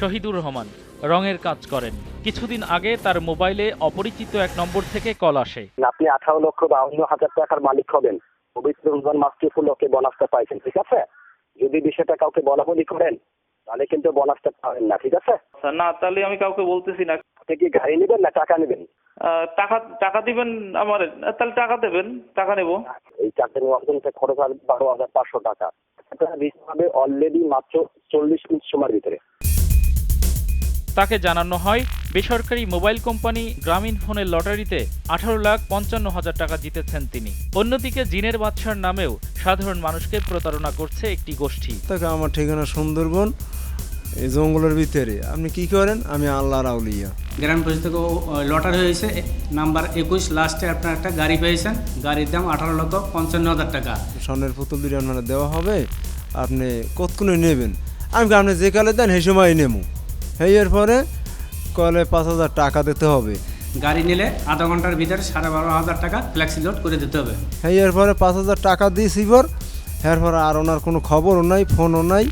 শহীদুর রহমান রঙের কাজ করেন। কিছুদিন আগে তার মোবাইলে অপরিচিত এক নম্বর থেকে কল আসে। আপনি 18,52,000 টাকার মালিক হবেন, পবিত্র রমজান মাসকে উপলক্ষে বোনাসটা পাইছেন, ঠিক আছে? যদি বিষয়টা কাউকে বলা বলি করেন তাহলে কিন্তু বোনাসটা পাবেন না, ঠিক আছে? না, তাহলে আমি কাউকে বলতেছি না। আপনি কি গাড়ি নেবেন না টাকা নেবেন? টাকা টাকা দিবেন আমার, তাহলে টাকা দেবেন, টাকা নেব। এই চারটে নিবন্ধনতে খরচ হবে 12,500 টাকা। এটা দিতে হবে অলরেডি মাত্র 40 মিনিট সময়ের ভিতরে। তাকে জানানো হয় বেসরকারি মোবাইল কোম্পানি গ্রামীণফোনের লটারিতে 18,55,000 টাকা জিতেছেন তিনি। অন্যদিকে জিনের বাদশার নামেও সাধারণ মানুষকে প্রতারণা করছে একটি গোষ্ঠী। আমার ঠিকানা সুন্দরবন, এই জঙ্গলের ভিতরে। আপনি কি করেন? আমি আল্লাহর আউলিয়া। গ্রাম পরিষদ থেকে লটারি হয়েছে নাম্বার 21, লাস্টে আপনার একটা গাড়ি পেয়েছেন, গাড়ির দাম 18,55,000 টাকা। স্বর্ণের পুতুল দুটো মানে দেওয়া হবে, আপনি কতক্ষণে নেবেন? আপনি যে কালে দেন সেই সময় নেবো। এর পরে কলে 5,000 টাকা দিতে হবে। গাড়ি নিলে আধা ঘন্টার ভিতরে 12,500 টাকা ফ্ল্যাক্সি লোড করে দিতে হবে। এর পরে 5,000 টাকা দিয়েছি পর, এরপর আর ওনার কোনো খবরও নাই, ফোনও নাই।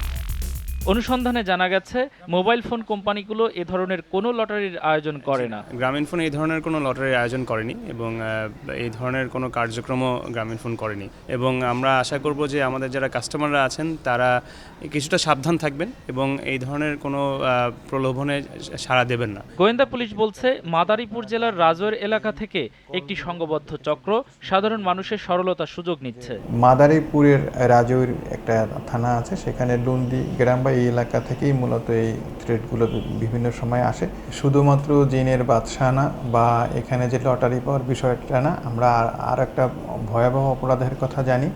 অনুসন্ধানে জানা গেছে মোবাইল ফোন কোম্পানিগুলো এ ধরনের কোনো লটারির আয়োজন করে না। গ্রামীণফোন এই ধরনের কোনো লটারির আয়োজন করেনি এবং এই ধরনের কোনো কার্যক্রমও গ্রামীণফোন করেনি, এবং আমরা আশা করব যে আমাদের যারা কাস্টমাররা আছেন তারা কিছুটা সাবধান থাকবেন এবং এই ধরনের কোনো প্রলোভনে সাড়া দেবেন না। গোয়েন্দা পুলিশ বলছে মাদারীপুর জেলার রাজৈর এলাকা থেকে একটি সংঘবদ্ধ চক্র সাধারণ মানুষের সরলতার সুযোগ নিচ্ছে। মাদারীপুরের রাজৈর একটা থানা আছে, সেখানে লুন্দি গ্রাম বা এই এলাকা থেকেই মূলত এই থ্রেটগুলো বিভিন্ন সময় আসে। শুধুমাত্র জিনের বাদশা না বা এখানে যে লটারি পাওয়ার বিষয়টা না, আমরা আর একটা ভয়াবহ অপরাধের কথা জানি।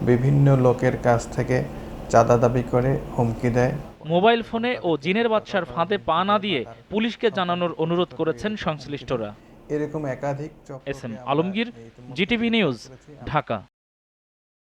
বিভিন্ন লোকের কাছ থেকে চাঁদা দাবি করে হুমকি দেয়। মোবাইল ফোনে ও জিনের বাদশার ফাঁদে পা না দিয়ে পুলিশকে জানানোর অনুরোধ করেছেন সংশ্লিষ্টরা। এরকম একাধিক S M Alamgir, GTV news, Dhaka.